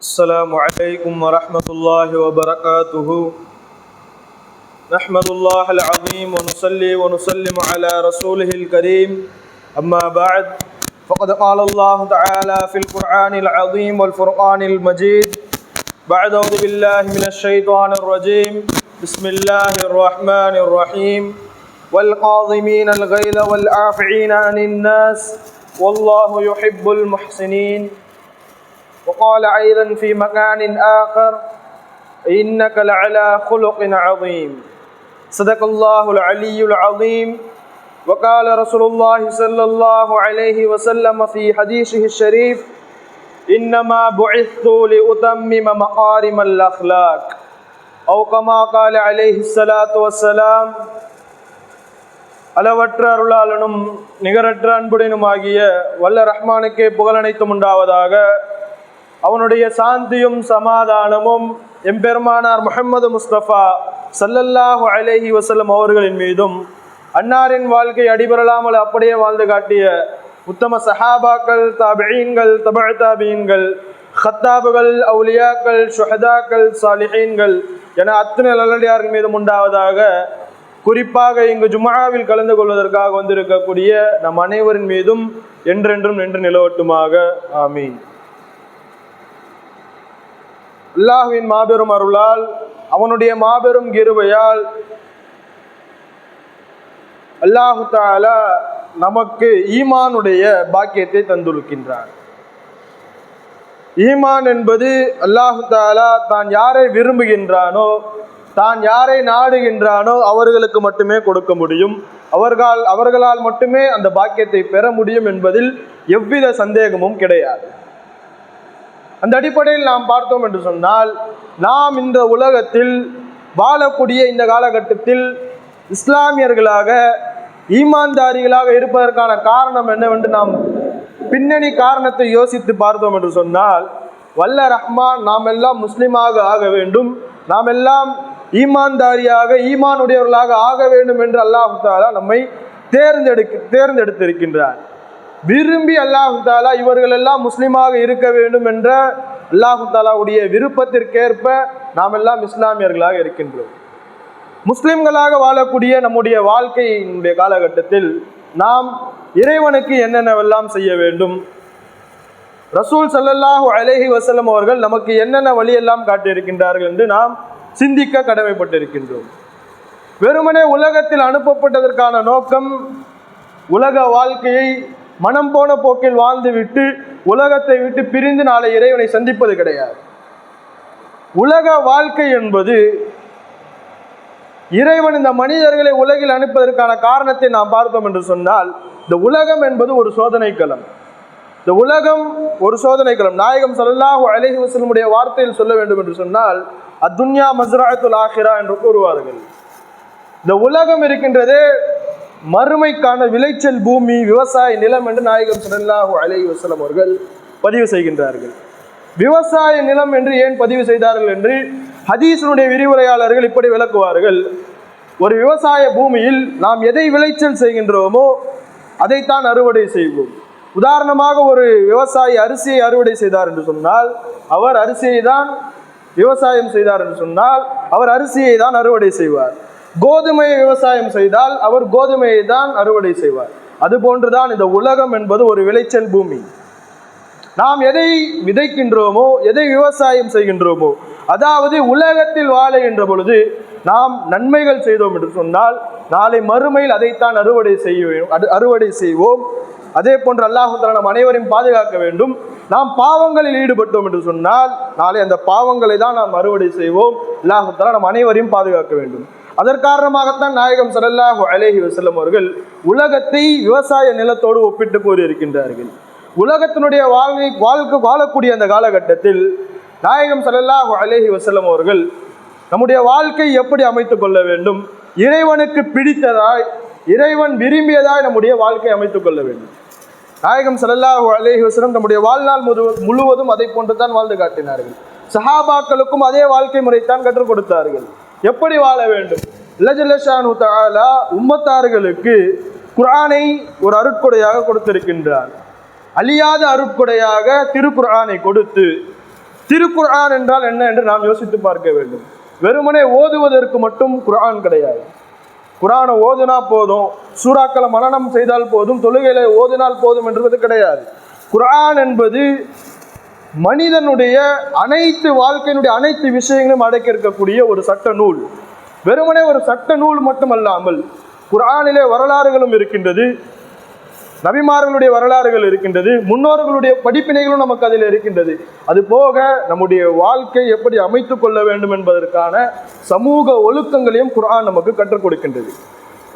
السلام عليكم ورحمة الله وبركاته. نحمد الله العظيم ونصلي ونسلم على رسوله الكريم. أما بعد فقد قال الله تعالى في القرآن العظيم والفرقان المجيد بعد أعوذ بالله من الشيطان الرجيم بسم الله الرحمن الرحيم والقاظمين الغيظ والعافين عن الناس والله يحب المحسنين. وقال أيضا في مكان آخر إنك لعلى خلق عظيم. صدق الله العلي العظيم. وقال رسول الله صلى الله عليه وسلم في حديثه الشريف إنما بعثت لأتمم مكارم الأخلاق أو كما قال عليه الصلاة والسلام. அளவற்ற அருளாளனும் நிகரற்ற அன்புடனுமாகிய வல்ல ரஹ்மானுக்கே புகழனைத்தும் உண்டாவதாக. அவனுடைய சாந்தியும் சமாதானமும் எம்பெருமானார் முஹம்மது முஸ்தபா ஸல்லல்லாஹு அலைஹி வஸல்லம் அவர்களின் மீதும் அன்னாரின் வாழ்க்கை அடிபெறலாமல் அப்படியே வாழ்ந்து காட்டிய உத்தம சஹாபாக்கள், தாபிஈன்கள், தபஅ தாபிஈன்கள், ஹத்தாபுகள், அவுலியாக்கள், ஷுஹதாக்கள், சாலிஹீன்கள் என அத்தனை நல்லடியார்கள் மீதும் உண்டாவதாக. குறிப்பாக இங்கு ஜும்ஆவில் கலந்து கொள்வதற்காக வந்திருக்கக்கூடிய நம் அனைவரின் மீதும் என்றென்றும் நின்று நிலவட்டுமாக. ஆமீன். அல்லாஹ்வின் மாபெரும் அருளால் அவனுடைய மாபெரும் கிருபையால் அல்லாஹு தஆலா நமக்கு ஈமானுடைய பாக்கியத்தை தந்திருக்கின்றார். ஈமான் என்பது அல்லாஹு தஆலா தான் யாரை விரும்புகின்றானோ, தான் யாரை நாடுகின்றானோ அவர்களுக்கு மட்டுமே கொடுக்க முடியும். அவர்களால் மட்டுமே அந்த பாக்கியத்தை பெற முடியும் என்பதில் எவ்வித சந்தேகமும் கிடையாது. அந்த அடிப்படையில் நாம் பார்த்தோம் என்று சொன்னால், நாம் இந்த உலகத்தில் வாழக்கூடிய இந்த காலகட்டத்தில் இஸ்லாமியர்களாக ஈமான்தாரிகளாக இருப்பதற்கான காரணம் என்னவென்று நாம் பின்னணி காரணத்தை யோசித்து பார்த்தோம் என்று சொன்னால், வல்ல ரஹ்மான் நாம் எல்லாம் முஸ்லிமாக ஆக வேண்டும், நாம் எல்லாம் ஈமான்தாரியாக ஈமானுடையவர்களாக ஆக வேண்டும் என்று அல்லாஹு தஆலா நம்மை தேர்ந்தெடுத்திருக்கின்றார். விரும்பி அல்லாஹு தஆலா இவர்கள் எல்லாம் முஸ்லிமாக இருக்க வேண்டும் என்ற அல்லாஹு தஆலாவுடைய விருப்பத்திற்கேற்ப நாம் எல்லாம் இஸ்லாமியர்களாக இருக்கின்றோம். முஸ்லிம்களாக வாழக்கூடிய நம்முடைய வாழ்க்கையினுடைய காலகட்டத்தில் நாம் இறைவனுக்கு என்னென்னவெல்லாம் செய்ய வேண்டும், ரசூல் ஸல்லல்லாஹு அலைஹி வஸல்லம் அவர்கள் நமக்கு என்னென்ன வழியெல்லாம் காட்டியிருக்கின்றார்கள் என்று நாம் சிந்திக்க கடமைப்பட்டிருக்கின்றோம். வெறுமனே உலகத்தில் அனுப்பப்பட்டதற்கான நோக்கம் உலக வாழ்க்கையை மனம் போன போக்கில் வாழ்ந்துவிட்டு உலகத்தை விட்டு பிரிந்து நாளை இறைவனை சந்திப்பது கிடையாது. உலக வாழ்க்கை என்பது இறைவன் இந்த மனிதர்களை உலகில் அனுப்பதற்கான காரணத்தை நாம் பார்த்தோம் என்று சொன்னால், இந்த உலகம் என்பது ஒரு சோதனை களம். இந்த உலகம் ஒரு சோதனை களம். நாயகம் ஸல்லல்லாஹு அலைஹி வஸல்லமுடைய வார்த்தையில் சொல்ல வேண்டும் என்று சொன்னால், அத்துன்யா மஸ்ரஅத்துல் ஆஹிரா என்று கூறுவார்கள். இந்த உலகம் இருக்கின்றதே மறுமைக்கான விளைச்சல் பூமி, விவசாய நிலம் என்று நாயகம் ஸல்லல்லாஹு அலைஹி வஸல்லம் அவர்கள் பதிவு செய்கின்றார்கள். விவசாய நிலம் என்று ஏன் பதிவு செய்தார்கள் என்று ஹதீஸினுடைய விரிவுரையாளர்கள் இப்படி விளக்குவார்கள். ஒரு விவசாய பூமியில் நாம் எதை விளைச்சல் செய்கின்றோமோ அதைத்தான் அறுவடை செய்வோம். உதாரணமாக ஒரு விவசாயி அரிசியை அறுவடை செய்தார் என்று சொன்னால் அவர் அரிசியை தான் விவசாயம் செய்தார் என்று சொன்னால் அவர் அரிசியை தான் அறுவடை செய்வார். கோதுமையை விவசாயம் செய்தால் அவர் கோதுமையை தான் அறுவடை செய்வார். அதுபோன்றுதான் இந்த உலகம் என்பது ஒரு விளைச்சல் பூமி. நாம் எதை விதைக்கின்றோமோ, எதை விவசாயம் செய்கின்றோமோ, அதாவது உலகத்தில் வாழுகின்ற பொழுது நாம் நன்மைகள் செய்தோம் என்று சொன்னால் நாளை மறுமையில் அதைத்தான் அறுவடை செய்வோம். அதே போன்று அல்லாஹ் தஆலா நம் அனைவரையும் பாதுகாக்க வேண்டும். நாம் பாவங்களில் ஈடுபட்டோம் என்று சொன்னால் நாளை அந்த பாவங்களை தான் நாம் அறுவடை செய்வோம். அல்லாஹ் தஆலா நம் அனைவரையும் பாதுகாக்க வேண்டும். அதன் காரணமாகத்தான் நாயகம் ஸல்லல்லாஹு அலைஹி வஸல்லம் அவர்கள் உலகத்தை விவசாய நிலத்தோடு ஒப்பிட்டு கூறியிருக்கின்றார்கள். உலகத்தினுடைய வாழக்கூடிய அந்த காலகட்டத்தில் நாயகம் ஸல்லல்லாஹு அலைஹி வஸல்லம் அவர்கள் நம்முடைய வாழ்க்கை எப்படி அமைத்துக் கொள்ள வேண்டும், இறைவனுக்கு பிடித்ததாய் இறைவன் விரும்பியதாய் நம்முடைய வாழ்க்கை அமைத்துக் கொள்ள வேண்டும். நாயகம் ஸல்லல்லாஹு அலைஹி வஸல்லம் நம்முடைய வாழ்நாள் முழுவதும் அதை போன்று தான் வாழ்ந்து காட்டினார்கள். சஹாபாக்களுக்கும் அதே வாழ்க்கை முறைத்தான் கற்றுக் கொடுத்தார்கள். எப்படி வாழ வேண்டும்? அல்லாஹ் ஜல்ல ஷானு தஆலா உம்மத்தார்களுக்கு குர்ஆனை ஒரு அருட்கொடையாக கொடுத்திருக்கின்றார். அழியாத அருட்கொடையாக திருக்குர்ஆனை கொடுத்து திருக்குர்ஆன் என்றால் என்ன என்று நாம் யோசித்து பார்க்க வேண்டும். வெறுமனே ஓதுவதற்கு மட்டும் குர்ஆன் கிடையாது. குர்ஆனை ஓதுனா போதும், சூறாக்களை மனனம் செய்தால் போதும், தொழுகையில ஓதினால் போதும் என்பது கிடையாது. குர்ஆன் என்பது மனிதனுடைய அனைத்து வாழ்க்கையினுடைய அனைத்து விஷயங்களும் அடக்கி இருக்கக்கூடிய ஒரு சட்ட நூல். வெறுமனே ஒரு சட்ட நூல் மட்டுமல்லாமல் குர்ஆனிலே வரலாறுகளும் இருக்கின்றது, நபிமார்களுடைய வரலாறுகள் இருக்கின்றது, முன்னோர்களுடைய படிப்பினைகளும் நமக்கு அதில் இருக்கின்றது. அது போக நம்முடைய வாழ்க்கை எப்படி அமைத்து கொள்ள வேண்டும் என்பதற்கான சமூக ஒழுக்கங்களையும் குர்ஆன் நமக்கு கற்றுக் கொடுக்கின்றது.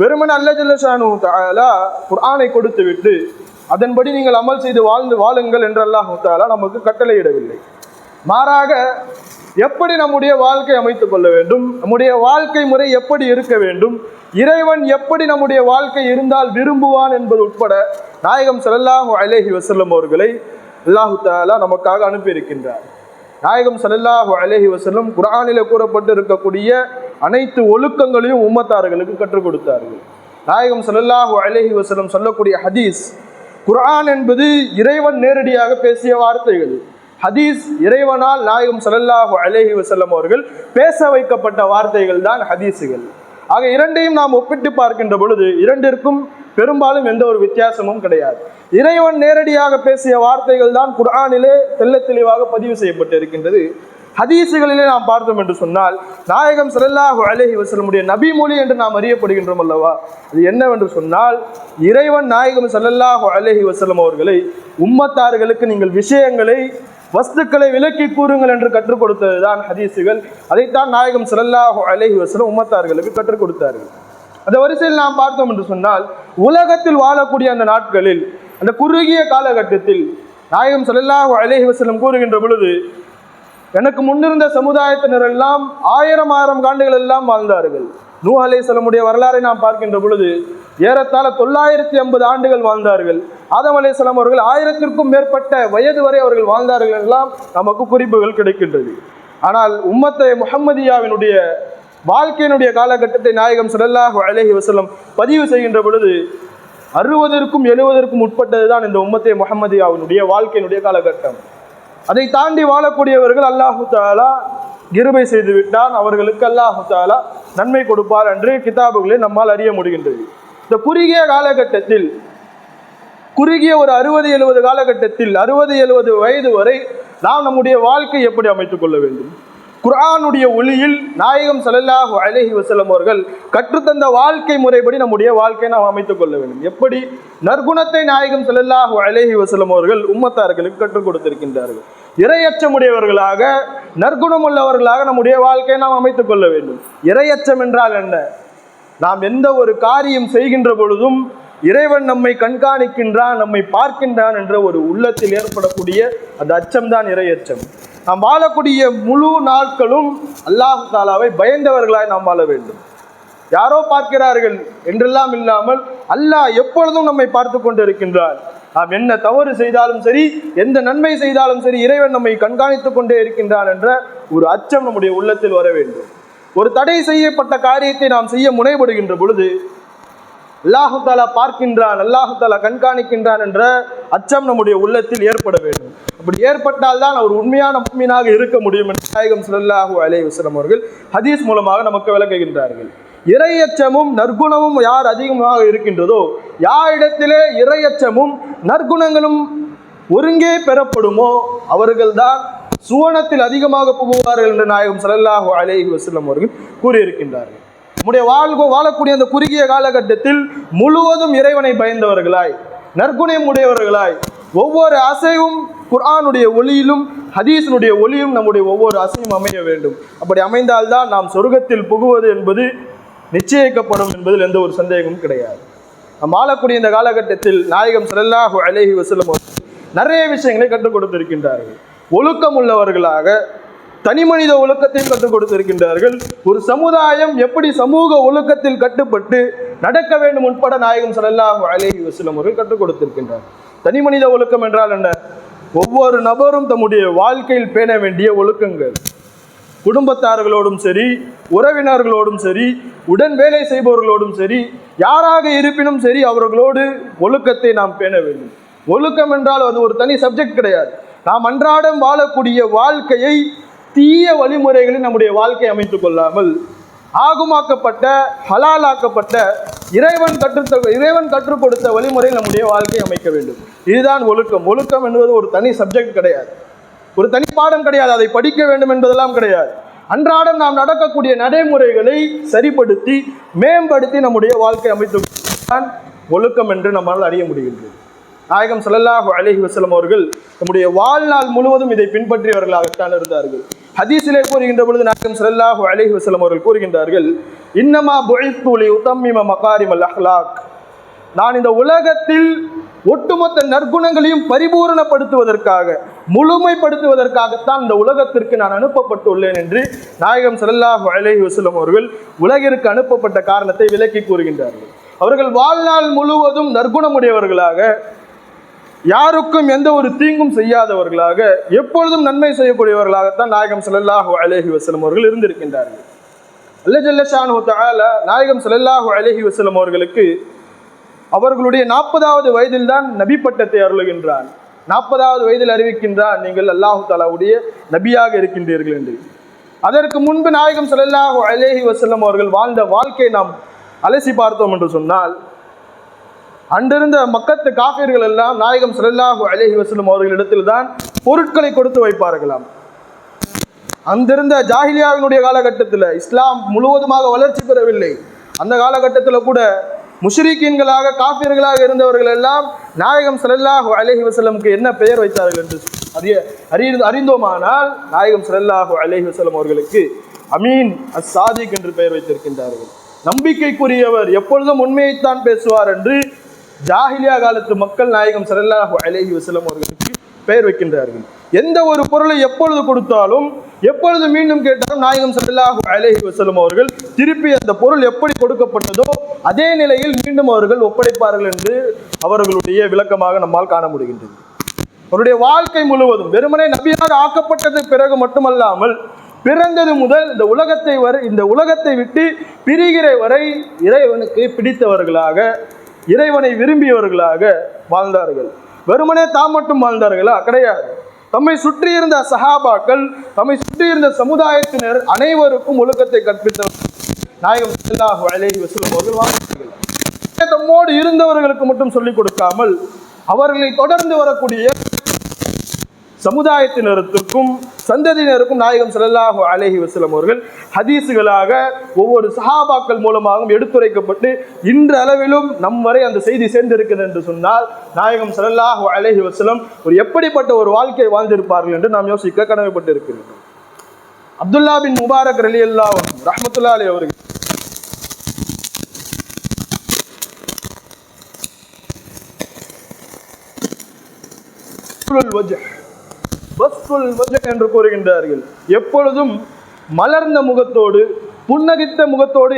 வெறுமனே அல்லாஹ் ஜல்ல ஷானஹு தஆலா குர்ஆனை கொடுத்து விட்டு அதன்படி நீங்கள் அமல் செய்து வாழுங்கள் என்று அல்லாஹ் தஆலா நமக்கு கட்டளையிடவில்லை. மாறாக எப்படி நம்முடைய வாழ்க்கை அமைத்துக் கொள்ள வேண்டும், நம்முடைய வாழ்க்கை முறை எப்படி இருக்க வேண்டும், இறைவன் எப்படி நம்முடைய வாழ்க்கை இருந்தால் விரும்புவான் என்பது உட்பட நாயகம் ஸல்லல்லாஹு அலைஹி வஸல்லம் அவர்களை அல்லாஹ் தஆலா நமக்காக அனுப்பியிருக்கின்றார். நாயகம் ஸல்லல்லாஹு அலைஹி வஸல்லம் குர்ஆனிலே கூறப்பட்டு இருக்கக்கூடிய அனைத்து ஒழுக்கங்களையும் உம்மத்தார்களுக்கு கற்றுக் கொடுத்தார்கள். நாயகம் ஸல்லல்லாஹு அலைஹி வஸல்லம் சொல்லக்கூடிய ஹதீஸ், குர்ஆன் என்பது இறைவன் நேரடியாக பேசிய வார்த்தைகள். ஹதீஸ் இறைவனால் நாயகம் ஸல்லல்லாஹு அலைஹி வஸல்லம் அவர்கள் பேச வைக்கப்பட்ட வார்த்தைகள் தான் ஹதீஸுகள். ஆக இரண்டையும் நாம் ஒப்பிட்டு பார்க்கின்ற பொழுது இரண்டிற்கும் பெரும்பாலும் எந்த ஒரு வித்தியாசமும் கிடையாது. இறைவன் நேரடியாக பேசிய வார்த்தைகள் தான் குர்ஆனிலே தெள்ளத் தெளிவாக பதிவு செய்யப்பட்டு இருக்கின்றது. ஹதீஸுகளிலே நாம் பார்த்தோம் என்று சொன்னால் நாயகம் ஸல்லல்லாஹு அலைஹி வஸல்லமுடைய நபி மொழி என்று நாம் அறியப்படுகின்றோம் அல்லவா, அது என்னவென்று சொன்னால் இறைவன் நாயகம் ஸல்லல்லாஹு அலைஹி வஸல்லம் அவர்களை உம்மத்தார்களுக்கு நீங்கள் விஷயங்களை வஸ்துக்களை விலக்கி கூறுங்கள் என்று கற்றுக் கொடுத்ததுதான் ஹதீஸுகள். அதைத்தான் நாயகம் ஸல்லல்லாஹு அலைஹி வஸல்லம் உம்மத்தார்களுக்கு கற்றுக் கொடுத்தார்கள். அந்த வரிசையில் நாம் பார்த்தோம் என்று சொன்னால் உலகத்தில் வாழக்கூடிய அந்த நாட்களில் அந்த குறுகிய காலகட்டத்தில் நாயகம் ஸல்லல்லாஹு அலைஹி வஸல்லம் கூறுகின்ற பொழுது, எனக்கு முன்னிருந்த சமுதாயத்தினர் எல்லாம் ஆயிரம் ஆண்டுகள் எல்லாம் வாழ்ந்தார்கள். நூஹ் அலைஹிஸ்ஸலாமுடைய வரலாறை நாம் பார்க்கின்ற பொழுது ஏறத்தாழ 950 ஆண்டுகள் வாழ்ந்தார்கள். ஆதம் அலைஹிஸ்ஸலாம் அவர்கள் 1000க்கும் மேற்பட்ட வயது வரை அவர்கள் வாழ்ந்தார்கள் எல்லாம் நமக்கு குறிப்புகள் கிடைக்கின்றது. ஆனால் உம்மத்தை முஹம்மதியாவினுடைய வாழ்க்கையினுடைய காலகட்டத்தை நாயகம் ஸல்லல்லாஹு அலைஹி வஸல்லம் பதிவு செய்கின்ற பொழுது 60க்கும் 70க்கும் உட்பட்டதுதான் இந்த உம்மத்தை முஹம்மதியாவினுடைய வாழ்க்கையினுடைய காலகட்டம். அதை தாண்டி வாழக்கூடியவர்கள் அல்லாஹு தஆலா கிருபை செய்து விட்டான், அவர்களுக்கு அல்லாஹு தஆலா நன்மை கொடுப்பார் என்று கிதாபுகளை நம்மால் அறிய முடிகின்றது. இந்த குறுகிய காலகட்டத்தில், குறுகிய ஒரு 60-70 காலகட்டத்தில் 60-70 வயது வரை நாம் நம்முடைய வாழ்க்கை எப்படி அமைத்துக் கொள்ள வேண்டும், குர்ஆனுடைய ஒளியில் நாயகம் ஸல்லல்லாஹு அலைஹி வஸல்லம் அவர்கள் கற்றுத்தந்த வாழ்க்கை முறைப்படி நம்முடைய வாழ்க்கையை நாம் அமைத்துக் கொள்ள வேண்டும். எப்படி நற்குணத்தை நாயகம் ஸல்லல்லாஹு அலைஹி வஸல்லம் அவர்கள் உம்மத்தார்களுக்கு கற்றுக் கொடுத்திருக்கின்றார்கள். இறையச்சமுடையவர்களாக நற்குணம் உள்ளவர்களாக நம்முடைய வாழ்க்கையை நாம் அமைத்துக் கொள்ள வேண்டும். இறையச்சம் என்றால் என்ன? நாம் எந்த ஒரு காரியம் செய்கின்ற பொழுதும் இறைவன் நம்மை கண்காணிக்கின்றான், நம்மை பார்க்கின்றான் என்ற ஒரு உள்ளத்தில் ஏற்படக்கூடிய அந்த அச்சம்தான் இறையச்சம். நாம் வாழக்கூடிய முழு நாட்களும் அல்லாஹ் தஆலாவை பயந்தவர்களாய் நாம் வாழ வேண்டும். யாரோ பார்க்கிறார்கள் என்றெல்லாம் இல்லாமல் அல்லாஹ் எப்பொழுதும் நம்மை பார்த்து கொண்டு இருக்கின்றார். நாம் என்ன தவறு செய்தாலும் சரி, எந்த நன்மை செய்தாலும் சரி, இறைவன் நம்மை கண்காணித்துக் கொண்டே இருக்கின்றான் என்ற ஒரு அச்சம் நம்முடைய உள்ளத்தில் வர வேண்டும். ஒரு தடை செய்யப்பட்ட காரியத்தை நாம் செய்ய முனைப்படுகின்ற பொழுது அல்லாஹு தஆலா பார்க்கின்றான், அல்லாஹு தஆலா கண்காணிக்கின்றான் என்ற அச்சம் நம்முடைய உள்ளத்தில் ஏற்பட வேண்டும். அப்படி ஏற்பட்டால் தான் அவர் உண்மையான முஃமினாக இருக்க முடியும் என்று நாயகம் ஸல்லல்லாஹு அலைஹி வஸல்லம் அவர்கள் ஹதீஸ் மூலமாக நமக்கு விளக்குகின்றார்கள். இறையச்சமும் நற்குணமும் யார் அதிகமாக இருக்கின்றதோ, யாரிடத்திலே இறையச்சமும் நற்குணங்களும் ஒருங்கே பெறப்படுமோ அவர்கள்தான் சுவனத்தில் அதிகமாக புகுவார்கள் என்று நாயகம் ஸல்லல்லாஹு அலைஹி வஸல்லம் அவர்கள் கூறியிருக்கின்றார்கள். நம்முடைய வாழக்கூடிய அந்த குறுகிய காலகட்டத்தில் முழுவதும் இறைவனை பயந்தவர்களாய், நற்குணம் உடையவர்களாய், ஒவ்வொரு அசைவும் குர்ஆனுடைய ஒளியிலும் ஹதீஸினுடைய ஒளியும் நம்முடைய ஒவ்வொரு அசையும் அமைய வேண்டும். அப்படி அமைந்தால்தான் நாம் சொர்க்கத்தில் புகுவது என்பது நிச்சயிக்கப்படும் என்பதில் எந்த ஒரு சந்தேகமும் கிடையாது. நாம் வாழக்கூடிய இந்த காலகட்டத்தில் நாயகம் ஸல்லல்லாஹு அலைஹி வஸல்லம் நிறைய விஷயங்களை கற்றுக் கொடுத்திருக்கின்றார்கள். ஒழுக்கம் உள்ளவர்களாக தனி மனித ஒழுக்கத்தையும் கற்றுக் கொடுத்திருக்கின்றார்கள். ஒரு சமுதாயம் எப்படி சமூக ஒழுக்கத்தில் கட்டுப்பட்டு நடக்க வேண்டும் உட்பட நாயகம் ஸல்லல்லாஹு அலைஹி வஸல்லம் அவர்கள் கற்றுக் கொடுத்திருக்கின்றார். தனி மனித ஒழுக்கம் என்றால் என்ன? ஒவ்வொரு நபரும் தம்முடைய வாழ்க்கையில் பேண வேண்டிய ஒழுக்கங்கள். குடும்பத்தார்களோடும் சரி, உறவினர்களோடும் சரி, உடன் வேலை செய்பவர்களோடும் சரி, யாராக இருப்பினும் சரி, அவர்களோடு ஒழுக்கத்தை நாம் பேண வேண்டும். ஒழுக்கம் என்றால் அது ஒரு தனி சப்ஜெக்ட் கிடையாது. நாம் அன்றாடம் வாழக்கூடிய வாழ்க்கையை தீய வழிமுறைகளில் நம்முடைய வாழ்க்கையை அமைத்துக் கொள்ளாமல் ஆகுமாக்கப்பட்ட ஹலாலாக்கப்பட்ட இறைவன் கற்றுக் கொடுத்த வழிமுறையில் நம்முடைய வாழ்க்கையை அமைக்க வேண்டும். இதுதான் ஒழுக்கம். ஒழுக்கம் என்பது ஒரு தனி சப்ஜெக்ட் கிடையாது, ஒரு தனி பாடம் கிடையாது, அதை படிக்க வேண்டும் என்பதெல்லாம் கிடையாது. அன்றாடம் நாம் நடக்கக்கூடிய நடைமுறைகளை சரிப்படுத்தி மேம்படுத்தி நம்முடைய வாழ்க்கை அமைத்துதான் ஒழுக்கம் என்று நம்மால் அறிய முடிகின்றது. நாயகம் ஸல்லல்லாஹு அலைஹி வஸல்லம் அவர்கள் நம்முடைய வாழ்நாள் முழுவதும் இதை பின்பற்றியவர்களாகத்தான் இருந்தார்கள். ஹதீஸிலே கூறுகின்ற பொழுது நாயகம் ஸல்லல்லாஹு அலைஹி வஸல்லம் அவர்கள் கூறுகின்றார்கள், இன்னமா புஇத்து லியுதம்மிம மகாரிமல் அஹ்லாக், நான் இந்த உலகத்தில் ஒட்டுமொத்த நற்குணங்களையும் பரிபூரணப்படுத்துவதற்காக முழுமைப்படுத்துவதற்காகத்தான் இந்த உலகத்திற்கு நான் அனுப்பப்பட்டுள்ளேன் என்று நாயகம் ஸல்லல்லாஹு அலைஹி வஸல்லம் அவர்கள் உலகிற்கு அனுப்பப்பட்ட காரணத்தை விளக்கி கூறுகின்றார்கள். அவர்கள் வாழ்நாள் முழுவதும் நற்குணமுடையவர்களாக, யாருக்கும் எந்த ஒரு தீங்கும் செய்யாதவர்களாக, எப்பொழுதும் நன்மை செய்யக்கூடியவர்களாகத்தான் நாயகம் ஸல்லல்லாஹு அலைஹி வஸல்லம் அவர்கள் இருந்திருக்கின்றார்கள். அல்லாஹ் ஜல்ல ஷானுஹு தஆலா நாயகம் ஸல்லல்லாஹு அலைஹி வஸல்லம் அவர்களுக்கு அவர்களுடைய 40வது வயதில் தான் நபி பட்டத்தை அருளுகின்றான். 40வது வயதில் அறிவிக்கின்றான், நீங்கள் அல்லாஹு தஆலாவுடைய நபியாக இருக்கின்றீர்கள் என்று. அதற்கு முன்பு நாயகம் ஸல்லல்லாஹு அலைஹி வஸல்லம் அவர்கள் வாழ்ந்த வாழ்க்கையை நாம் அலசி பார்த்தோம் என்று சொன்னால், அன்றிருந்த மக்கத்து காஃபிர்கள் எல்லாம் நாயகம் ஸல்லல்லாஹு அலைஹி வஸல்லம் அவர்களிடத்தில் தான் பொருட்களை கொடுத்து வைப்பார்களாம். அங்கிருந்த ஜாஹிலியாவினுடைய காலகட்டத்தில் இஸ்லாம் முழுவதுமாக வளர்ச்சி பெறவில்லை. அந்த காலகட்டத்தில் கூட முஷ்ரிக்கீன்களாக காஃபிர்களாக இருந்தவர்கள் எல்லாம் நாயகம் ஸல்லல்லாஹு அலைஹி வஸல்லமுக்கு என்ன பெயர் வைத்தார்கள் என்று அறிந்தோமானால், நாயகம் ஸல்லல்லாஹு அலைஹி வஸல்லம் அவர்களுக்கு அமீன் அஸ்-சாதிக் என்று பெயர் வைத்திருக்கின்றார்கள். நம்பிக்கைக்குரியவர், எப்பொழுதும் உண்மையைத்தான் பேசுவார் என்று ஜாஹிலியா காலத்து மக்கள் நாயகம் ஸல்லல்லாஹு அலைஹி வஸல்லம் அவர்களுக்கு பெயர் வைக்கின்றார்கள். எந்த ஒரு பொருளை எப்பொழுது கொடுத்தாலும் எப்பொழுது மீண்டும் கேட்டாலும் நாயகம் ஸல்லல்லாஹு அலைஹி வஸல்லம் அவர்கள் திருப்பி அந்த பொருள் எப்படி கொடுக்கப்பட்டதோ அதே நிலையில் மீண்டும் அவர்கள் ஒப்படைப்பார்கள் என்று அவர்களுடைய விளக்கமாக நம்மால் காண முடிகின்றது. அவருடைய வாழ்க்கை முழுவதும் வெறுமனே நபியாக ஆக்கப்பட்டது பிறகு மட்டுமல்லாமல் பிறந்தது முதல் இந்த உலகத்தை விட்டு பிரிகிற வரை இறைவனுக்கு பிடித்தவர்களாக, இறைவனை விரும்பியவர்களாக வாழ்ந்தார்கள். வெறுமனே தாம் மட்டும் வாழ்ந்தார்களா? கிடையாது. தம்மை சுற்றி இருந்த சஹாபாக்கள், தம்மை சுற்றி இருந்த சமுதாயத்தினர் அனைவருக்கும் ஒழுக்கத்தை கற்பித்தவர்கள் நாயகம் ஸல்லல்லாஹு அலைஹி வஸல்லம் அவர்கள் வாழ்ந்தார்கள். தம்மோடு இருந்தவர்களுக்கு மட்டும் சொல்லிக் கொடுக்காமல் அவர்களை தொடர்ந்து வரக்கூடிய சமுதாயத்தினருக்கும் சந்ததியினருக்கும் நாயகம் ஸல்லல்லாஹு அலைஹி வஸல்லம் அவர்கள் ஹதீஸுகளாக ஒவ்வொரு சஹாபாக்கள் மூலமாகவும் எடுத்துரைக்கப்பட்டு இன்று அளவிலும் நம் வரை அந்த செய்தி சேர்ந்திருக்கிறது என்று சொன்னால், நாயகம் ஸல்லல்லாஹு அலைஹி வஸல்லம் ஒரு எப்படிப்பட்ட ஒரு வாழ்க்கை வாழ்ந்திருப்பார்கள் என்று நாம் யோசிக்க கடமைப்பட்டு இருக்கிறோம். அப்துல்லா பின் முபாரக் ரலியல்லாஹு அன்ஹு ரஹ்மத்துல்லாஹி அலைஹி அவர்கள் என்று கூறுகின்றார்கள். எப்பொழுதும் மலர்ந்த முகத்தோடு, புன்னகித்த முகத்தோடு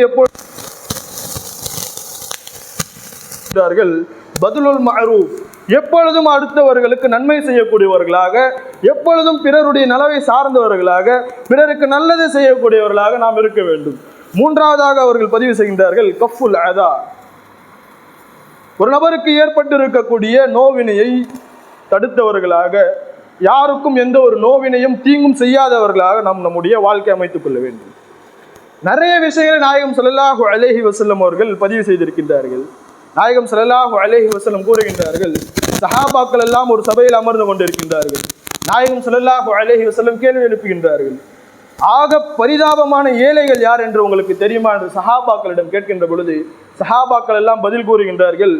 பதுலுல் மஅரூஃப், எப்பொழுதும் அடுத்தவர்களுக்கு நன்மை செய்யக்கூடியவர்களாக, எப்பொழுதும் பிறருடைய நலவை சார்ந்தவர்களாக, பிறருக்கு நல்லது செய்யக்கூடியவர்களாக நாம் இருக்க வேண்டும். மூன்றாவதாக அவர்கள் பதிவு செய்கின்றார்கள் கஃபுல் அதா, ஒரு நபருக்கு ஏற்பட்டிருக்கக்கூடிய நோவினையை தடுத்தவர்களாக, யாருக்கும் எந்த ஒரு நோவினையும் தீங்கும் செய்யாதவர்களாக நாம் நம்முடைய வாழ்க்கை அமைத்துக் கொள்ள வேண்டும். நிறைய விஷயங்களை நாயகம் ஸல்லல்லாஹு அலைஹி வஸல்லம் அவர்கள் பதிவு செய்திருக்கின்றார்கள். நாயகம் ஸல்லல்லாஹு அலைஹி வஸல்லம் கூறுகின்றார்கள், சஹாபாக்கள் எல்லாம் ஒரு சபையில் அமர்ந்து கொண்டிருக்கின்றார்கள். நாயகம் ஸல்லல்லாஹு அலைஹி வஸல்லம் கேள்வி எழுப்புகின்றார்கள், ஆக பரிதாபமான ஏழைகள் யார் என்று உங்களுக்கு தெரியுமா என்று சஹாபாக்களிடம் கேட்கின்ற பொழுது சஹாபாக்கள் எல்லாம் பதில் கூறுகின்றார்கள்,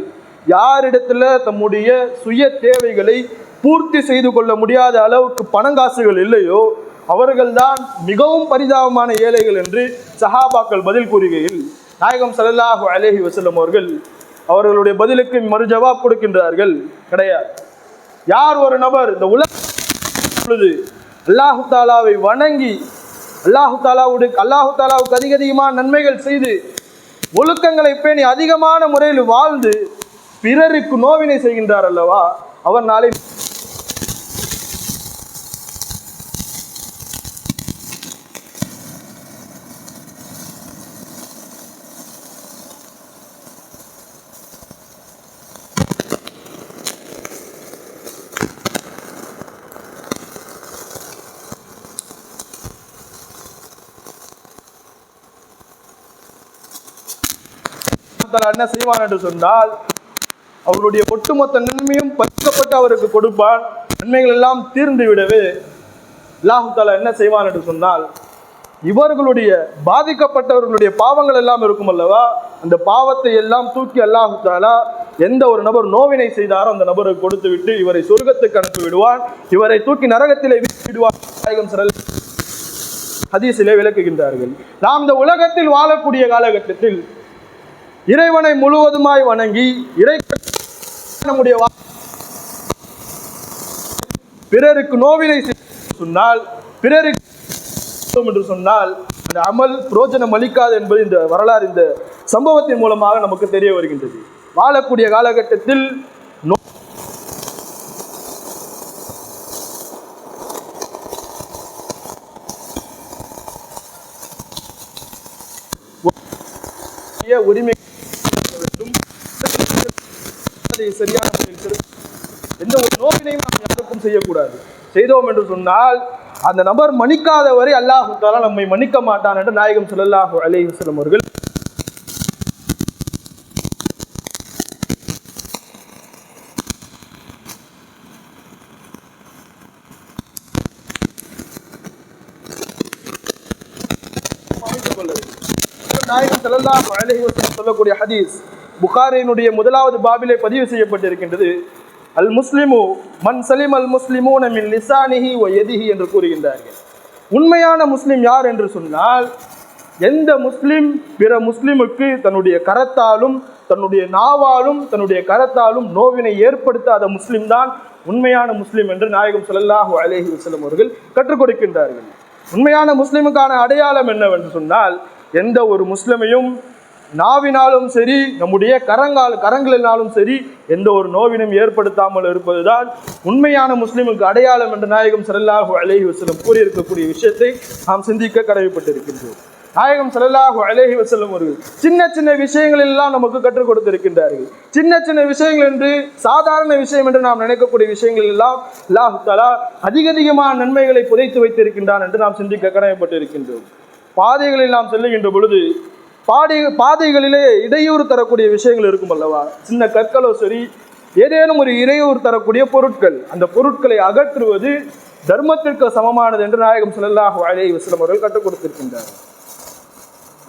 யாரிடத்துல தம்முடைய சுய தேவைகளை பூர்த்தி செய்து கொள்ள முடியாத அளவுக்கு பணங்காசுகள் இல்லையோ அவர்கள்தான் மிகவும் பரிதாபமான ஏழைகள் என்று சஹாபாக்கள் பதில் கூறுகையில், நாயகம் ஸல்லல்லாஹு அலைஹி வஸல்லம் அவர்களுடைய பதிலுக்கு மறு ஜவாப் கொடுக்கின்றார்கள், கிடையாது. யார் ஒரு நபர் இந்த உலக அல்லாஹு தாலாவை வணங்கி அல்லாஹு தாலாவுக்கு அதிகமான நன்மைகள் செய்து ஒழுக்கங்களை பேணி அதிகமான முறையில் வாழ்ந்து பிறருக்கு நோவினை செய்கின்றார் அல்லவா, அவர் நாளை தஆலா என்ன செய்வான் என்று சொன்னால் அவருடைய ஒட்டுமொத்த நன்மையும் பறிக்கப்பட்டு அவருக்கு கொடுப்பான். நன்மைகள் எல்லாம் தீர்ந்து விடவே அல்லாஹ் தஆலா என்ன செய்வான் என்று சொன்னால் இவர்களுடைய பாதிக்கப்பட்டவர்களுடைய பாவங்கள் எல்லாம் இருக்கும் அல்லவா, அந்த பாவத்தை எல்லாம் தூக்கி அல்லாஹ் தஆலா எந்த ஒரு நபர் நோவினை செய்தாரோ அந்த நபருக்கு கொடுத்து விட்டு இவரை சொர்க்கத்துக்கு அனுப்பி விடுவான், இவரை தூக்கி நரகத்திலே விடுவான். நாயகம் ஸல்லல்லாஹு ஹதீஸிலே விளக்குகின்றார்கள். நாம் இந்த உலகத்தில் வாழக்கூடிய காலகட்டத்தில் இறைவனை முழுவதுமாய் வணங்கி நம்முடைய பிறருக்கு நோவினை சொன்னால் பிறருக்கு என்று சொன்னால் அந்த அமல் புரோஜனம் அளிக்காது என்பது இந்த வரலாறு இந்த சம்பவத்தின் மூலமாக நமக்கு தெரிய வருகின்றது. வாழக்கூடிய காலகட்டத்தில் உரிமை சரியான முறையில் எந்த ஒரு நோக்கினையும் நாம் யாருக்கும் செய்யக்கூடாது. செய்தோம் என்று சொன்னால் அந்த நபர் மன்னிக்காத வரை அல்லாஹ் தஆலா நம்மை மன்னிக்க மாட்டான் என்று நாயகம் ஸல்லல்லாஹு அலைஹி வஸல்லம் அவர்கள் நாயகம் ஸல்லல்லாஹு அலைஹி வஸல்லம் சொல்லக்கூடிய ஹதீஸ் புகாரியினுடைய முதலாவது பாபிலே பதிவு செய்யப்பட்டிருக்கின்றது. அல் முஸ்லிமு மன் சலிம் அல் முஸ்லிமூன மின் லிசானிஹி வ யதிஹி என்று கூறுகின்றார்கள். உண்மையான முஸ்லிம் யார் என்று சொன்னால் எந்த முஸ்லிம் பிற முஸ்லிமுக்கு தன்னுடைய கரத்தாலும் தன்னுடைய நாவாலும் தன்னுடைய கரத்தாலும் நோவினை ஏற்படுத்தாத முஸ்லிம் தான் உண்மையான முஸ்லிம் என்று நாயகம் ஸல்லல்லாஹு அலைஹி வஸல்லம் அவர்கள் கற்றுக் கொடுக்கின்றார்கள். உண்மையான முஸ்லிமுக்கான அடையாளம் என்னவென்று சொன்னால் எந்த ஒரு முஸ்லிமையும் நாவினாலும் சரி நம்முடைய கரங்களினாலும் சரி எந்த ஒரு நோவினும் ஏற்படுத்தாமல் இருப்பதுதான் உண்மையான முஸ்லிமுக்கு அடையாளம் என்று நாயகம் ஸல்லல்லாஹு அலைஹி வஸல்லம் கூறியிருக்கக்கூடிய விஷயத்தை நாம் சிந்திக்க கடமைப்பட்டிருக்கின்றோம். நாயகம் ஸல்லல்லாஹு அலைஹி வஸல்லம் அவர்கள் சின்ன சின்ன விஷயங்கள் எல்லாம் நமக்கு கற்றுக் கொடுத்திருக்கின்றார்கள். சின்ன சின்ன விஷயங்கள் என்று சாதாரண விஷயம் என்று நாம் நினைக்கக்கூடிய விஷயங்கள் எல்லாம் அல்லாஹ் தஆலா அதிகமான நன்மைகளை புதைத்து வைத்திருக்கின்றான் என்று நாம் சிந்திக்க கடமைப்பட்டிருக்கின்றோம். பாதைகளில் நாம் செல்லுகின்ற பொழுது பாதைகளிலே இடையூறு தரக்கூடிய விஷயங்கள் இருக்கும் அல்லவா, சின்ன கற்களோ சரி ஏதேனும் ஒரு இடையூறு தரக்கூடிய பொருட்கள், அந்த பொருட்களை அகற்றுவது தர்மத்திற்கு சமமானது என்று நாயகம் ஸல்லல்லாஹு அலைஹி வஸல்லம் அவர்கள் கற்றுக் கொடுத்திருக்கின்றார்கள்.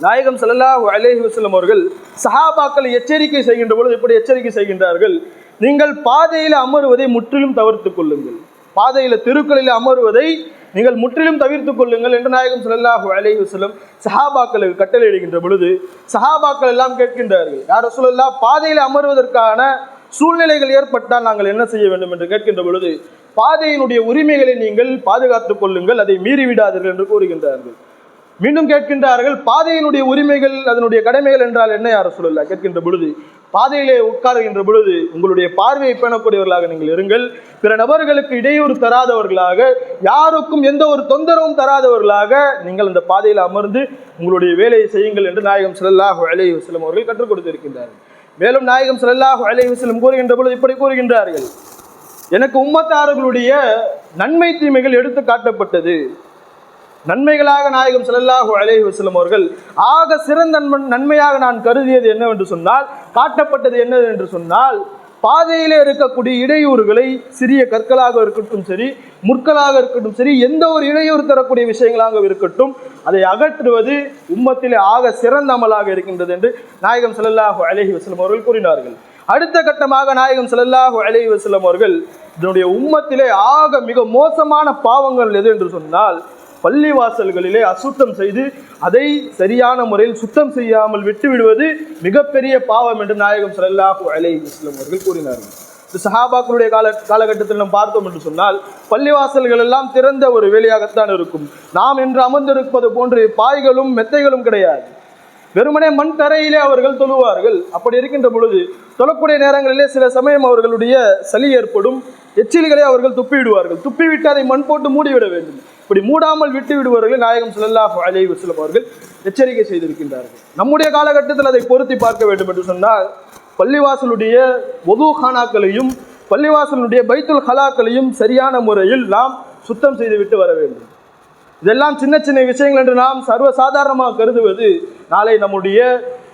நாயகம் ஸல்லல்லாஹு அலைஹி வஸல்லம் அவர்கள் சஹாபாக்களை எச்சரிக்கை செய்கின்ற பொழுது எப்படி எச்சரிக்கை செய்கின்றார்கள், நீங்கள் பாதையில் அமருவதை முற்றிலும் தவிர்த்துக் கொள்ளுங்கள், பாதையில தெருக்களில் அமருவதை நீங்கள் முற்றிலும் தவிர்த்துக் கொள்ளுங்கள் என்று நாயகம் ஸல்லல்லாஹு அலைஹி வஸல்லம் சஹாபாக்களுக்கு கட்டளையிடுகின்ற பொழுது சஹாபாக்கள் எல்லாம் கேட்கின்றார்கள், யார் ரசூலல்லாஹ் பாதையில் அமர்வதற்கான சூழ்நிலைகள் ஏற்பட்டால் நாங்கள் என்ன செய்ய வேண்டும் என்று கேட்கின்ற பொழுது பாதையினுடைய உரிமைகளை நீங்கள் பாதுகாத்துக் கொள்ளுங்கள், அதை மீறிவிடாதீர்கள் என்று கூறுகின்றார்கள். மீண்டும் கேட்கின்றார்கள், பாதையினுடைய உரிமைகள் அதனுடைய கடமைகள் என்றால் என்ன யார் ரசூலல்லாஹ் கேட்கின்ற பொழுது பாதையிலே உட்காருகின்ற பொழுது உங்களுடைய பார்வையை பேணக்கூடியவர்களாக நீங்கள் இருங்கள், பிற நபர்களுக்கு இடையூறு தராதவர்களாக, யாருக்கும் எந்த ஒரு தொந்தரவும் தராதவர்களாக நீங்கள் அந்த பாதையில் அமர்ந்து உங்களுடைய வேலையை செய்யுங்கள் என்று நாயகம் ஸல்லல்லாஹு அலைஹி வஸல்லம் அவர்கள் கற்றுக் கொடுத்திருக்கின்றார்கள். மேலும் நாயகம் ஸல்லல்லாஹு அலைஹி வஸல்லம் கூறுகின்ற பொழுது இப்படி கூறுகின்றார்கள், எனக்கு உம்மத்தார்களுடைய நன்மை தீமைகள் எடுத்து காட்டப்பட்டது. நன்மைகளாக நாயகம் ஸல்லல்லாஹு அலைஹி வஸல்லம் அவர்கள் ஆக சிறந்த நன்மையாக நான் கருதியது என்னவென்று சொன்னால், காட்டப்பட்டது என்ன என்று சொன்னால், பாதையிலே இருக்கக்கூடிய இடையூறுகளை சிறிய கற்களாக இருக்கட்டும் சரி, முற்களாக இருக்கட்டும் சரி, எந்த ஒரு இடையூறு தரக்கூடிய விஷயங்களாக இருக்கட்டும் அதை அகற்றுவது உம்மத்திலே ஆக சிறந்த அமலாக இருக்கின்றது என்று நாயகம் ஸல்லல்லாஹு அலைஹி வஸல்லம் அவர்கள் கூறினார்கள். அடுத்த கட்டமாக நாயகம் ஸல்லல்லாஹு அலைஹி வஸல்லம் அவர்கள் இதனுடைய உம்மத்திலே ஆக மிக மோசமான பாவங்கள் எது என்று சொன்னால், பள்ளிவாசல்களிலே அசுத்தம் செய்து அதை சரியான முறையில் சுத்தம் செய்யாமல் விட்டுவிடுவது மிகப்பெரிய பாவம் என்று நாயகம் ஸல்லல்லாஹு அலைஹி வஸல்லம் அவர்கள் கூறினார்கள். இந்த சஹாபாக்களுடைய காலகட்டத்தில் நாம் பார்த்தோம் என்று சொன்னால் பள்ளிவாசல்கள் எல்லாம் திறந்த ஒரு வேலையாகத்தான் இருக்கும். நாம் இன்று அமர்ந்திருப்பது போன்று பாய்களும் மெத்தைகளும் கிடையாது, வெறுமனே மண் தரையிலே அவர்கள் தொழுவார்கள். அப்படி இருக்கின்ற பொழுது தொழக்கூடிய நேரங்களிலே சில சமயம் அவர்களுடைய சளி ஏற்படும், எச்சில்களை அவர்கள் துப்பிவிடுவார்கள், துப்பிவிட்டு அதை மண் போட்டு மூடிவிட வேண்டும். இப்படி மூடாமல் விட்டு விடுவார்கள் நாயகம் ஸல்லல்லாஹு அலைஹி வஸல்லம் அவர்கள் எச்சரிக்கை செய்திருக்கின்றார்கள். நம்முடைய காலகட்டத்தில் அதை பொருத்தி பார்க்க வேண்டும் என்று சொன்னால் பள்ளிவாசலுடைய ஒது ஹானாக்களையும் பள்ளிவாசலுடைய பைத்துல் ஹலாக்களையும் சரியான முறையில் நாம் சுத்தம் செய்துவிட்டு வர வேண்டும். இதெல்லாம் சின்ன சின்ன விஷயங்கள் என்று நாம் சர்வசாதாரணமாக கருதுவது நாளை நம்முடைய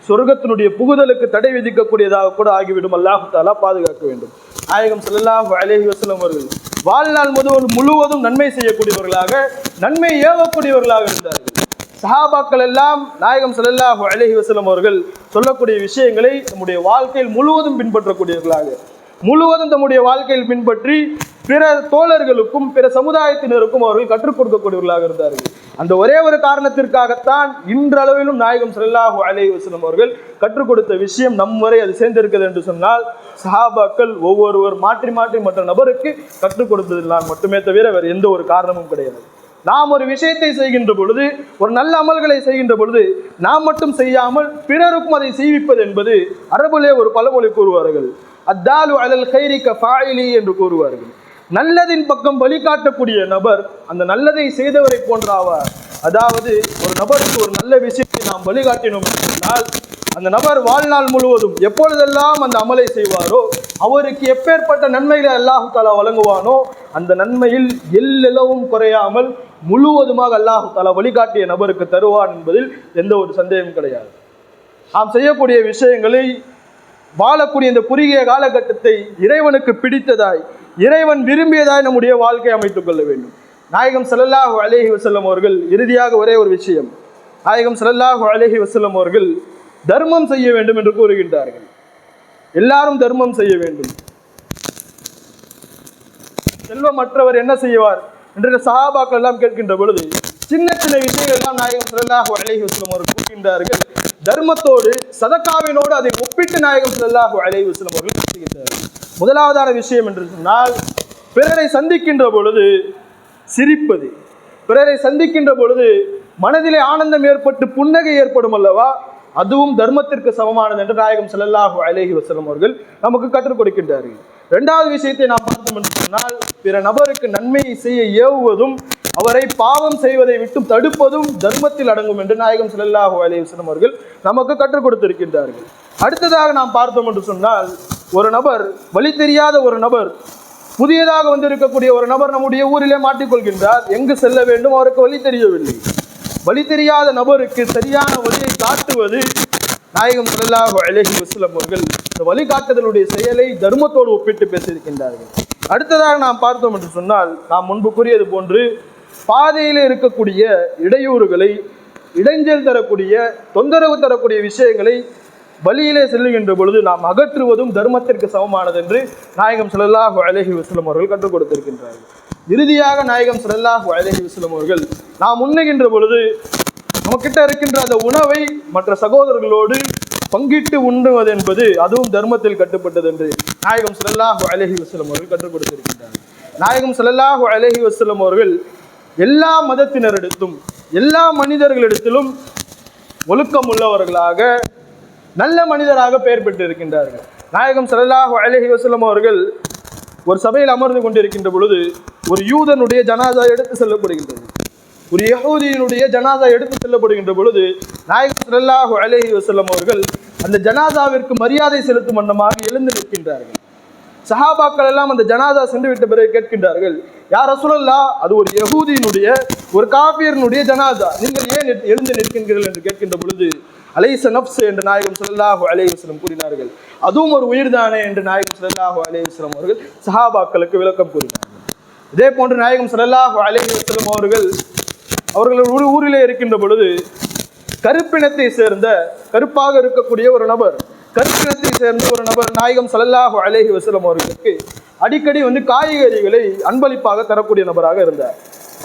சொர்க்கத்தினுடைய புகுதலுக்கு தடை விதிக்கக்கூடியதாக கூட ஆகிவிடும். அல்லாஹ் தஆலா பாதுகாக்க வேண்டும். நாயகம் ஸல்லல்லாஹு அலைஹி வஸல்லம் அவர்கள் வாழ்நாள் முழுவதும் நன்மை செய்யக்கூடியவர்களாக, நன்மை ஏவக்கூடியவர்களாக இருந்தார்கள். சஹாபாக்கள் எல்லாம் நாயகம் ஸல்லல்லாஹு அலைஹி வஸல்லம் அவர்கள் சொல்லக்கூடிய விஷயங்களை நம்முடைய வாழ்க்கையில் முழுவதும் பின்பற்றக்கூடியவர்களாக, முழுவதும் தம்முடைய வாழ்க்கையில் பின்பற்றி பிற தோழர்களுக்கும் பிற சமுதாயத்தினருக்கும் அவர்கள் கற்றுக் கொடுக்கக்கூடியவர்களாக இருந்தார்கள். அந்த ஒரே ஒரு காரணத்திற்காகத்தான் இன்றளவிலும் நாயகம் ஸல்லல்லாஹு அலைஹி வஸல்லம் அவர்கள் கற்றுக் கொடுத்த விஷயம் நம் வரை அது சேர்ந்திருக்கிறது என்று சொன்னால், சஹாபாக்கள் ஒவ்வொருவர் மாற்றி மாற்றி மற்ற நபருக்கு கற்றுக் கொடுத்ததில்லை மட்டுமே தவிர வேறு எந்த ஒரு காரணமும் கிடையாது. நாம் ஒரு விஷயத்தை செய்கின்ற பொழுது, ஒரு நல்ல அமல்களை செய்கின்ற பொழுது நாம் மட்டும் செய்யாமல் பிறருக்கும் அதை செய்விப்பது என்பது, அரபுலே ஒரு பழமொழி கூறுவார்கள், அத்தாலு அலல் கைரி கஃபாயிலி என்று கூறுவார்கள். நல்லதின் பக்கம் வழிகாட்டக்கூடிய நபர் அந்த நல்லதை செய்தவரை போன்றாவார். அதாவது ஒரு நபருக்கு ஒரு நல்ல விஷயத்தை நாம் வழிகாட்டினோம் என்றால், அந்த நபர் வாழ்நாள் முழுவதும் எப்பொழுதெல்லாம் அந்த அமலை செய்வாரோ அவருக்கு எப்பேற்பட்ட நன்மைகளை அல்லாஹ் தஆலா வழங்குவானோ அந்த நன்மையில் எல்லளவும் குறையாமல் முழுவதுமாக அல்லாஹ் தஆலா வழிகாட்டிய நபருக்கு தருவான் என்பதில் எந்த ஒரு சந்தேகமும் கிடையாது. நாம் செய்யக்கூடிய விஷயங்களை, வாழக்கூடிய இந்த குறுகிய காலகட்டத்தை இறைவனுக்கு பிடித்ததாய், இறைவன் விரும்பியதாய் நம்முடைய வாழ்க்கை அமைத்துக் கொள்ள வேண்டும். நாயகம் ஸல்லல்லாஹு அலைஹி வஸல்லம் அவர்கள் இறுதியாக ஒரே ஒரு விஷயம், நாயகம் ஸல்லல்லாஹு அலைஹி வஸல்லம் அவர்கள் தர்மம் செய்ய வேண்டும் என்று கூறுகின்றார்கள். எல்லாரும் தர்மம் செய்ய வேண்டும். செல்வமற்றவர் என்ன செய்வார் என்று சஹாபாக்கள் எல்லாம் கேட்கின்ற பொழுது சின்ன சின்ன விஷயங்கள் எல்லாம் நாயகம் ஸல்லல்லாஹு அலைஹி வஸல்லம் அவர்கள் கூறுகின்றார்கள். தர்மத்தோடு சதகாவினோடு அதை ஒப்பிட்டு நாயகம் ஸல்லல்லாஹு அலைஹி வஸல்லம் அவர்கள் பேசுகின்றார்கள். முதலாவதான விஷயம் என்று சொன்னால், பிறரை சந்திக்கின்ற பொழுது சிரிப்பது, பிறரை சந்திக்கின்ற பொழுது மனதிலே ஆனந்தம் ஏற்பட்டு புன்னகை ஏற்படும் அல்லவா, அதுவும் தர்மத்திற்கு சமமானது என்று நாயகம் ஸல்லல்லாஹு அலைஹி வஸல்லம் அவர்கள் நமக்கு கற்றுக் கொடுக்கின்றார்கள். இரண்டாவது விஷயத்தை நாம் பார்த்தோம் என்று சொன்னால், பிற நபருக்கு நன்மையை செய்ய ஏவுவதும் அவரை பாவம் செய்வதை விட்டு தடுப்பதும் தர்மத்தில் அடங்கும் என்று நாயகம் ஸல்லல்லாஹு அலைஹி வஸல்லம் அவர்கள் நமக்கு கற்றுக் கொடுத்திருக்கின்றார்கள். அடுத்ததாக நாம் பார்த்தோம் என்று சொன்னால், ஒரு நபர், வழி தெரியாத ஒரு நபர், புதியதாக வந்திருக்கக்கூடிய ஒரு நபர் நம்முடைய ஊரிலே மாட்டிக்கொள்கின்றார். எங்கு செல்ல வேண்டும் அவருக்கு வழி தெரியவில்லை. வழி தெரியாத நபருக்கு சரியான வழியை காட்டுவது நாயகம் ஸல்லல்லாஹு அலைஹி வஸல்லம் அவர்கள் இந்த வழிகாட்டுதலுடைய செயலை தர்மத்தோடு ஒப்பிட்டு பேசியிருக்கின்றார்கள். அடுத்ததாக நாம் பார்த்தோம் என்று சொன்னால், நாம் முன்பு கூறியது போன்று பாதையில் இருக்கக்கூடிய இடையூறுகளை, இடைஞ்சல் தரக்கூடிய, தொந்தரவு தரக்கூடிய விஷயங்களை வழியிலே செல்லுகின்ற பொழுது நாம் அகற்றுவதும் தர்மத்திற்கு சமமானது என்று நாயகம் ஸல்லல்லாஹு அலைஹி வஸல்லம் அவர்கள் கற்றுக் கொடுத்திருக்கின்றார்கள். இறுதியாக நாயகம் ஸல்லல்லாஹு அலைஹி வஸல்லம் அவர்கள் நாம் உண்ணுகின்ற பொழுது நமக்கிட்ட இருக்கின்ற அந்த உணவை மற்ற சகோதரர்களோடு பங்கிட்டு உண்ணுவது என்பது அதுவும் தர்மத்தில் கட்டுப்பட்டது என்று நாயகம் ஸல்லல்லாஹு அலைஹி வஸல்லம் அவர்கள் கற்றுக் கொடுத்திருக்கின்றார்கள். நாயகம் ஸல்லல்லாஹு அலைஹி வஸல்லம் அவர்கள் எல்லா மதத்தினரிடத்தும் எல்லா மனிதர்களிடத்திலும் ஒழுக்கம் உள்ளவர்களாக, நல்ல மனிதராக பெயர் பெற்று இருக்கின்றார்கள். நாயகம் ஸல்லல்லாஹு அலைஹி வஸல்லம் அவர்கள் ஒரு சபையில் அமர்ந்து கொண்டிருக்கின்ற பொழுது ஒரு யூதனுடைய ஜனாதா எடுத்து செல்லப்படுகின்றது. ஒரு யஹூதியினுடைய ஜனாதா எடுத்து செல்லப்படுகின்ற பொழுது நாயகம் ஸல்லல்லாஹு அலைஹி வஸல்லம் அவர்கள் அந்த ஜனாதாவிற்கு மரியாதை செலுத்தும் வண்ணமாக எழுந்து நிற்கின்றார்கள். சஹாபாக்கள் எல்லாம் அந்த ஜனாதா சென்று விட்ட பிறகு கேட்கின்றார்கள், யா ரசூலல்லாஹ், அது ஒரு யஹூதியினுடைய, ஒரு காஃபியனுடைய ஜனாதா, நீங்கள் ஏன் எழுந்து நிற்கின்றீர்கள் என்று கேட்கின்ற பொழுது, அலைஸ நஃப்ஸ் என்று நாயகம் ஸல்லல்லாஹு அலைஹி வஸல்லம் கூறினார்கள். அதுவும் ஒரு உயிர்தானே என்று நாயகம் ஸல்லல்லாஹு அலைஹி வஸல்லம் அவர்கள் சஹாபாக்களுக்கு விளக்கம் கூறினார்கள். இதே போன்று நாயகம் ஸல்லல்லாஹு அலைஹி வஸல்லம் அவர்கள் ஒரு ஊரிலே இருக்கின்ற பொழுது கருப்பினத்தை சேர்ந்த, கருப்பாக இருக்கக்கூடிய ஒரு நபர், கருப்பினத்தை சேர்ந்த ஒரு நபர் நாயகம் ஸல்லல்லாஹு அலைஹி வஸல்லம் அவர்களுக்கு அடிக்கடி காய்கறிகளை அன்பளிப்பாக தரக்கூடிய நபராக இருந்தார்.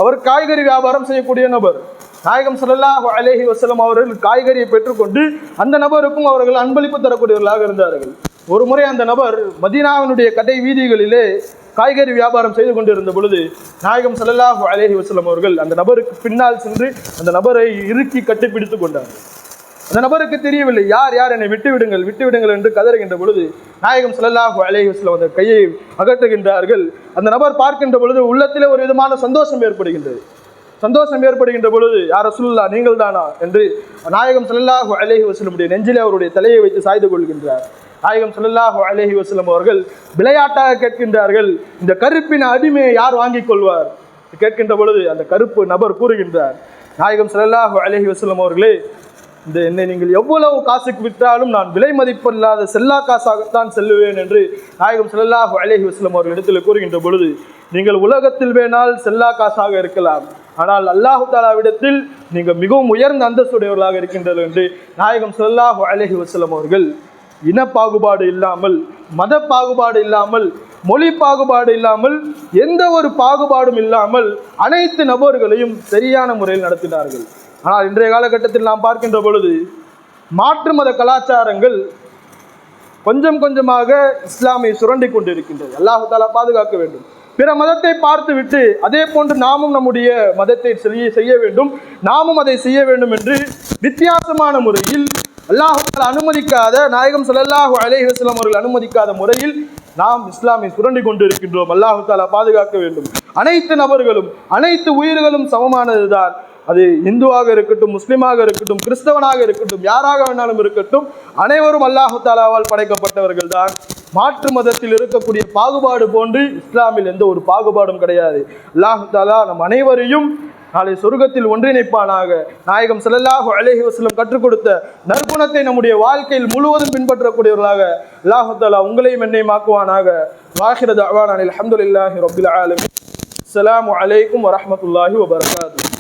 அவர் காய்கறி வியாபாரம் செய்யக்கூடிய நபர். நாயகம் ஸல்லல்லாஹு அலைஹி வஸல்லம் அவர்கள் காய்கறியை பெற்றுக்கொண்டு அந்த நபருக்கும் அவர்கள் அன்பளிப்பு தரக்கூடியவர்களாக இருந்தார்கள். ஒரு முறை அந்த நபர் மதீனாவினுடைய கடை வீதிகளிலே காய்கறி வியாபாரம் செய்து கொண்டிருந்த பொழுது நாயகம் ஸல்லல்லாஹு அலைஹி வஸல்லம் அவர்கள் அந்த நபருக்கு பின்னால் சென்று அந்த நபரை இறுக்கி கட்டிப்பிடித்து கொண்டார்கள். அந்த நபருக்கு தெரியவில்லை, யார் யார் என்னை விட்டுவிடுங்கள் விட்டுவிடுங்கள் என்று கதறுகின்ற பொழுது நாயகம் ஸல்லல்லாஹு அலைஹி வஸல்லம் அந்த கையை அகற்றுகின்றார்கள். அந்த நபர் பார்க்கின்ற பொழுது உள்ளத்திலே ஒரு விதமான சந்தோஷம் ஏற்படுகின்றது. சந்தோஷம் ஏற்படுகின்ற பொழுது, யா ரசூலுல்லாஹ், நீங்கள் தானா என்று நாயகம் ஸல்லல்லாஹு அலைஹி வஸல்லம் நெஞ்சிலே அவருடைய தலையை வைத்து சாய்ந்து கொள்கின்றார். நாயகம் ஸல்லல்லாஹு அலைஹி வஸல்லம் அவர்கள் விளையாட்டாக கேட்கின்றார்கள், இந்த கருப்பின் அடிமையை யார் வாங்கிக் கொள்வார் கேட்கின்ற பொழுது அந்த கருப்பு நபர் கூறுகின்றார், நாயகம் ஸல்லல்லாஹு அலைஹி வஸல்லம் அவர்களே, என்னை நீங்கள் எவ்வளவு காசுக்கு விற்றாலும் நான் விலை மதிப்பில்லாத செல்லா காசாகத்தான் செல்லுவேன் என்று நாயகம் ஸல்லல்லாஹு அலைஹி வஸல்லம் அவர்கள் இடத்தில் கூறுகின்ற பொழுது, நீங்கள் உலகத்தில் வேணால் செல்லா காசாக இருக்கலாம், ஆனால் அல்லாஹு தஆலாவிடத்தில் நீங்கள் மிகவும் உயர்ந்த அந்தஸ்துடையவர்களாக இருக்கின்றனர் என்று நாயகம் ஸல்லல்லாஹு அலைஹி வஸல்லம் அவர்கள் இன பாகுபாடு இல்லாமல், மத பாகுபாடு இல்லாமல், மொழி பாகுபாடு இல்லாமல், எந்த ஒரு பாகுபாடும் இல்லாமல் அனைத்து நபர்களையும் சரியான முறையில் நடத்தினார்கள். ஆனால் இன்றைய காலகட்டத்தில் நாம் பார்க்கின்ற பொழுது மாற்று மத கலாச்சாரங்கள் கொஞ்சம் கொஞ்சமாக இஸ்லாமை சுரண்டி கொண்டிருக்கின்றது. அல்லாஹ் தஆலா பாதுகாக்க வேண்டும். பிற மதத்தை பார்த்துவிட்டு அதே போன்று நாமும் நம்முடைய மதத்தை செய்ய வேண்டும், நாமும் அதை செய்ய வேண்டும் என்று வித்தியாசமான முறையில் அல்லாஹ் தஆலா அனுமதிக்காத, நாயகம் ஸல்லல்லாஹு அலைஹி வஸல்லம் அவர்கள் அனுமதிக்காத முறையில் நாம் இஸ்லாமை சுரண்டி கொண்டிருக்கின்றோம். அல்லாஹ் தஆலா பாதுகாக்க வேண்டும். அனைத்து நபர்களும் அனைத்து உயிர்களும் சமமானதுதான். அது இந்துவாக இருக்கட்டும், முஸ்லிமாக இருக்கட்டும், கிறிஸ்தவனாக இருக்கட்டும், யாராக வேணாலும் இருக்கட்டும், அனைவரும் அல்லாஹ் தஆலாவால் படைக்கப்பட்டவர்கள் தான். மாற்று மதத்தில் இருக்கக்கூடிய பாகுபாடு போன்று இஸ்லாமில் எந்த ஒரு பாகுபாடும் கிடையாது. அல்லாஹ் தஆலா நம் அனைவரையும் நாளை சொர்க்கத்தில் ஒன்றிணைப்பானாக. நாயகம் ஸல்லல்லாஹு அலைஹி வஸல்லம் கற்றுக் கொடுத்த நற்குணத்தை நம்முடைய வாழ்க்கையில் முழுவதும் பின்பற்றக்கூடியவர்களாக அல்லாஹ் தஆலா உங்களையும் என்னையும் ஆக்குவானாக. வாஹிர தஅவானா அல்ஹம்துலில்லாஹி ரப்பில் ஆலமீன். அஸ்ஸலாமு அலைக்கும் வரஹ்மத்துல்லாஹி வபரகாத்துஹு.